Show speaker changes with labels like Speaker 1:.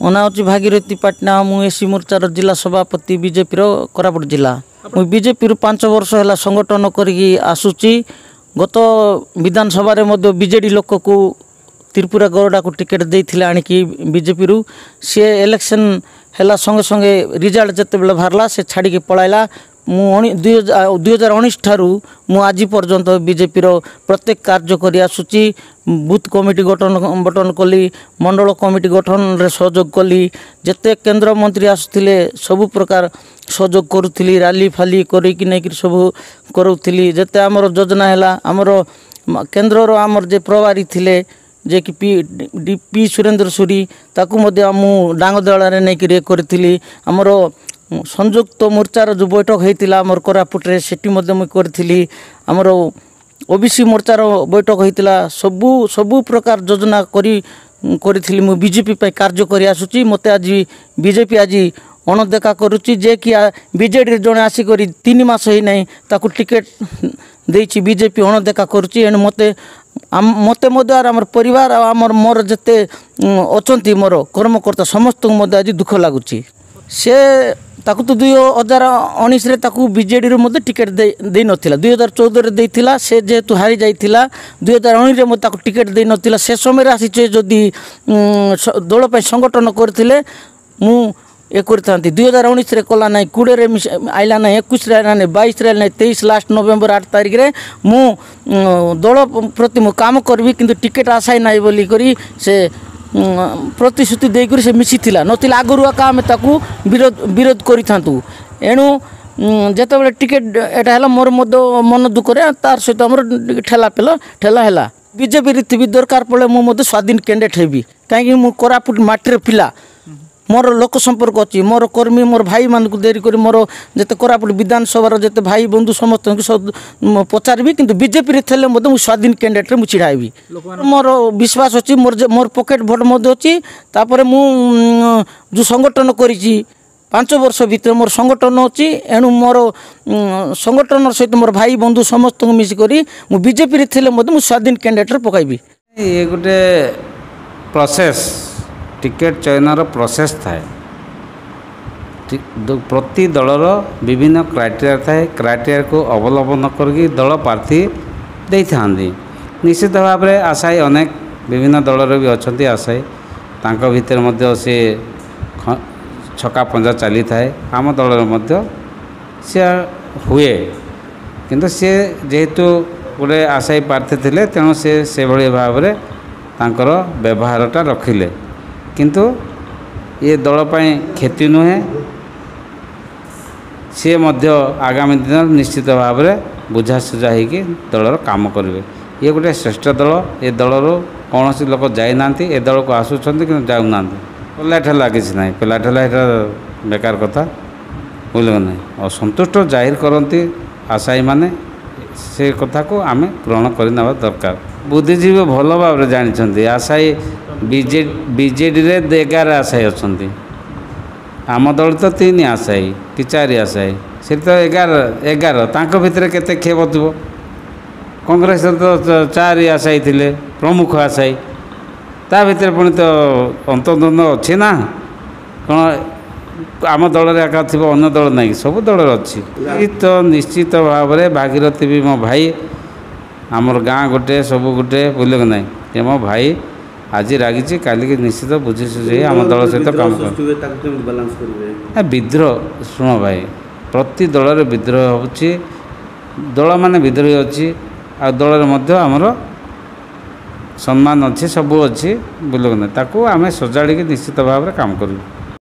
Speaker 1: ମୋ ନାଁ ହେଉଛି ଭାଗୀରଥୀ ପାଟନା। ମୁଁ ଏସି ମୋର୍ଚ୍ଚାର ଜିଲ୍ଲା ସଭାପତି ବିଜେପିର କୋରାପୁଟ ଜିଲ୍ଲା। ମୁଁ ବିଜେପିରୁ 5 ବର୍ଷ ହେଲା ସଂଗଠନ କରିକି ଆସୁଛି। ଗତ ବିଧାନସଭାରେ ମଧ୍ୟ ବିଜେଡ଼ି ଲୋକକୁ ତ୍ରିପୁରା ଗୌଡ଼ାକୁ ଟିକେଟ୍ ଦେଇଥିଲେ ଆଣିକି ବିଜେପିରୁ। ସେ ଇଲେକ୍ସନ୍ ହେଲା ସଙ୍ଗେ ସଙ୍ଗେ ରିଜଲ୍ଟ ଯେତେବେଳେ ବାହାରିଲା ସେ ଛାଡ଼ିକି ପଳାଇଲା। ମୁଁ 2019 ଠାରୁ ମୁଁ ଆଜି ପର୍ଯ୍ୟନ୍ତ ବିଜେପିର ପ୍ରତ୍ୟେକ କାର୍ଯ୍ୟ କରି ଆସୁଛି। ବୁଥ୍ କମିଟି ଗଠନ କଲି, ମଣ୍ଡଳ କମିଟି ଗଠନରେ ସହଯୋଗ କଲି। ଯେତେ କେନ୍ଦ୍ରମନ୍ତ୍ରୀ ଆସୁଥିଲେ ସବୁ ପ୍ରକାର ସହଯୋଗ କରୁଥିଲି, ରାଲି ଫାଲି କରିକି ନେଇକରି ସବୁ କରୁଥିଲି। ଯେତେ ଆମର ଯୋଜନା ହେଲା, ଆମର କେନ୍ଦ୍ରର ଆମର ଯେ ପ୍ରଭାରୀ ଥିଲେ ଯେ କି ପି ସୁରେନ୍ଦ୍ର ସୁରୀ, ତାକୁ ମଧ୍ୟ ମୁଁ ଡାଙ୍ଗ ଦଳରେ ନେଇକରି କରିଥିଲି। ଆମର ସଂଯୁକ୍ତ ମୋର୍ଚ୍ଚାର ଯେଉଁ ବୈଠକ ହେଇଥିଲା ଆମର କୋରାପୁଟରେ, ସେଠି ମଧ୍ୟ ମୁଁ କରିଥିଲି। ଆମର ଓବିସି ମୋର୍ଚ୍ଚାର ବୈଠକ ହେଇଥିଲା। ସବୁ ପ୍ରକାର ଯୋଜନା କରିଥିଲି। ମୁଁ ବିଜେପି ପାଇଁ କାର୍ଯ୍ୟ କରି ଆସୁଛି। ମୋତେ ଆଜି ବିଜେପି ଆଜି ଅଣଦେଖା କରୁଛି ଯେ କି ବିଜେଡ଼ିରେ ଜଣେ ଆସିକରି 3 ମାସ ହେଇନାହିଁ ତାକୁ ଟିକେଟ୍ ଦେଇଛି। ବିଜେପି ଅଣଦେଖା କରୁଛି। ଏଣୁ ମୋତେ ମଧ୍ୟ ଆମର ପରିବାର ଆଉ ମୋର ଯେତେ ଅଛନ୍ତି ମୋର କର୍ମକର୍ତ୍ତା ସମସ୍ତଙ୍କୁ ମଧ୍ୟ ଆଜି ଦୁଃଖ ଲାଗୁଛି। ସେ ତାକୁ ତ 2019ରେ ତାକୁ ବିଜେଡ଼ିରୁ ମଧ୍ୟ ଟିକେଟ୍ ଦେଇନଥିଲା। 2014ରେ ଦେଇଥିଲା। ସେ ଯେହେତୁ ହାରି ଯାଇଥିଲା 2019ରେ ମଧ୍ୟ ତାକୁ ଟିକେଟ୍ ଦେଇନଥିଲା। ସେ ସମୟରେ ଆସିଛେ ଯଦି ଦଳ ପାଇଁ ସଂଗଠନ କରିଥିଲେ ମୁଁ କରିଥାନ୍ତି। 2019ରେ କଲା ନାହିଁ, 20ରେ ଆଇଲା ନାହିଁ, 21ରେ ଆଇଲା ନାହିଁ, 22ରେ ଆଇଲା ନାହିଁ, 23 ଲାଷ୍ଟ ନଭେମ୍ବର 8 ତାରିଖରେ ମୁଁ ଦଳ ପ୍ରତି ମୁଁ କାମ କରିବି କିନ୍ତୁ ଟିକେଟ୍ ଆଶାଇ ନାହିଁ ବୋଲିକରି ସେ ପ୍ରତିଶ୍ରୁତି ଦେଇକରି ସେ ମିଶିଥିଲା। ନଥିଲେ ଆଗରୁ ଆକା ଆମେ ତାକୁ ବିରୋଧ କରିଥାନ୍ତୁ। ଏଣୁ ଯେତେବେଳେ ଟିକେଟ୍ ଏଇଟା ହେଲା ମୋର ମଧ୍ୟ ମନ ଦୁଃଖରେ ତାର ସହିତ ଆମର ଠେଲା ହେଲା। ବିଜେପିରେ ଥିବି ଦରକାର ପଡ଼ିଲେ ମୁଁ ମଧ୍ୟ ସ୍ୱାଧୀନ କ୍ୟାଣ୍ଡିଡେଟ୍ ହେବି। କାହିଁକି ମୁଁ କୋରାପୁଟ ମାଟିର ପିଲା, ମୋର ଲୋକ ସମ୍ପର୍କ ଅଛି, ମୋର କର୍ମୀ, ମୋର ଭାଇମାନଙ୍କୁ ଦେରି କରି ମୋର ଯେତେ କୋରାପୁଟ ବିଧାନସଭାର ଯେତେ ଭାଇ ବନ୍ଧୁ ସମସ୍ତଙ୍କୁ ପଚାରିବି। କିନ୍ତୁ ବିଜେପିରେ ଥିଲେ ମଧ୍ୟ ମୁଁ ସ୍ୱାଧୀନ କ୍ୟାଣ୍ଡିଡେଟ୍ରେ ମୁଁ ଛିଡ଼ା ହେବି। ମୋର ବିଶ୍ୱାସ ଅଛି, ମୋର ପକେଟ୍ ଭୋଟ୍ ମଧ୍ୟ ଅଛି। ତାପରେ ମୁଁ ଯେଉଁ ସଂଗଠନ କରିଛି 5 ବର୍ଷ ଭିତରେ ମୋର ସଂଗଠନ ଅଛି। ଏଣୁ ମୋର ସଂଗଠନର ସହିତ ମୋର ଭାଇ ବନ୍ଧୁ ସମସ୍ତଙ୍କୁ ମିଶିକରି ମୁଁ ବିଜେପିରେ ଥିଲେ ମଧ୍ୟ ମୁଁ ସ୍ୱାଧୀନ କ୍ୟାଣ୍ଡିଡେଟ୍ରେ ପକାଇବି।
Speaker 2: ଏ ଗୋଟେ ପ୍ରୋସେସ୍, ଟିକେଟ୍ ଚୟନର ପ୍ରୋସେସ୍ ଥାଏ। ପ୍ରତି ଦଳର ବିଭିନ୍ନ କ୍ରାଇଟେରିଆ ଥାଏ। କ୍ରାଇଟେରିଆକୁ ଅବଲମ୍ବନ କରିକି ଦଳ ପ୍ରାର୍ଥୀ ଦେଇଥାନ୍ତି। ନିଶ୍ଚିତ ଭାବରେ ଆଶାୟୀ ଅନେକ ବିଭିନ୍ନ ଦଳର ବି ଅଛନ୍ତି ଆଶାୟୀ। ତାଙ୍କ ଭିତରେ ମଧ୍ୟ ସେ ଛକା ପଞ୍ଝା ଚାଲିଥାଏ। ଆମ ଦଳରେ ମଧ୍ୟ ସେ ହୁଏ। କିନ୍ତୁ ସେ ଯେହେତୁ ଗୋଟେ ଆଶାୟୀ ପ୍ରାର୍ଥୀ ଥିଲେ ତେଣୁ ସେ ସେଭଳି ଭାବରେ ତାଙ୍କର ବ୍ୟବହାରଟା ରଖିଲେ। କିନ୍ତୁ ଏ ଦଳ ପାଇଁ କ୍ଷତି ନୁହେଁ। ସିଏ ମଧ୍ୟ ଆଗାମୀ ଦିନ ନିଶ୍ଚିତ ଭାବରେ ବୁଝାସୁଝା ହେଇକି ଦଳର କାମ କରିବେ। ଇଏ ଗୋଟେ ଶ୍ରେଷ୍ଠ ଦଳ। ଏ ଦଳରୁ କୌଣସି ଲୋକ ଯାଇନାହାନ୍ତି। ଏ ଦଳକୁ ଆସୁଛନ୍ତି କିନ୍ତୁ ଯାଉନାହାନ୍ତି। ପେଲାଠେଲା କିଛି ନାହିଁ। ପେଲାଠେଲା ଏଇଟା ବେକାର କଥା, ବୁଝିଲେ ନାହିଁ। ଆଉ ସନ୍ତୁଷ୍ଟ ଜାହିର କରନ୍ତି ଆଶାୟୀମାନେ, ସେ କଥାକୁ ଆମେ ଗ୍ରହଣ କରିନେବା ଦରକାର। ବୁଦ୍ଧିଜୀବୀ ଭଲ ଭାବରେ ଜାଣିଛନ୍ତି ଆଶାୟୀ ବିଜେଡ଼ିରେ 11 ଆଶାୟୀ ଅଛନ୍ତି। ଆମ ଦଳ ତ 3 ଆଶାୟୀ କି 4 ଆଶାୟୀ, ସେଠି ତ 11 ତାଙ୍କ ଭିତରେ କେତେ କ୍ଷେପ ଥିବ। କଂଗ୍ରେସରେ ତ 4 ଆଶାୟୀ ଥିଲେ, ପ୍ରମୁଖ ଆଶାୟୀ। ତା ଭିତରେ ପୁଣି ତ ଅନ୍ତର୍ଦ୍ୱନ୍ଦ୍ୱ ଅଛି ନା। କ'ଣ ଆମ ଦଳରେ ଏକା ଥିବ, ଅନ୍ୟ ଦଳ ନାହିଁ, ସବୁ ଦଳରେ ଅଛି। ତ ନିଶ୍ଚିତ ଭାବରେ ଭାଗୀରଥୀ ବି ମୋ ଭାଇ, ଆମର ଗାଁ ଗୋଟେ ସବୁ ଗୋଟେ, ବୁଝିଲେ କି ନାହିଁ। ଏ ମୋ ଭାଇ ଆଜି ରାଗିଛି, କାଲିକି ନିଶ୍ଚିତ ବୁଝି ସୁଝି ଆମ ଦଳ ସହିତ କାମ କରିବେ। ବିଦ୍ରୋହ, ଶୁଣ ଭାଇ, ପ୍ରତି ଦଳରେ ବିଦ୍ରୋହ ହେଉଛି। ଦଳମାନେ ବିଦ୍ରୋହୀ ଅଛି, ଆଉ ଦଳରେ ମଧ୍ୟ ଆମର ସମ୍ମାନ ଅଛି, ସବୁ ଅଛି, ବୁଝିଲେ କି ନାହିଁ। ତାକୁ ଆମେ ସଜାଡ଼ିକି ନିଶ୍ଚିତ ଭାବରେ କାମ କରିବୁ।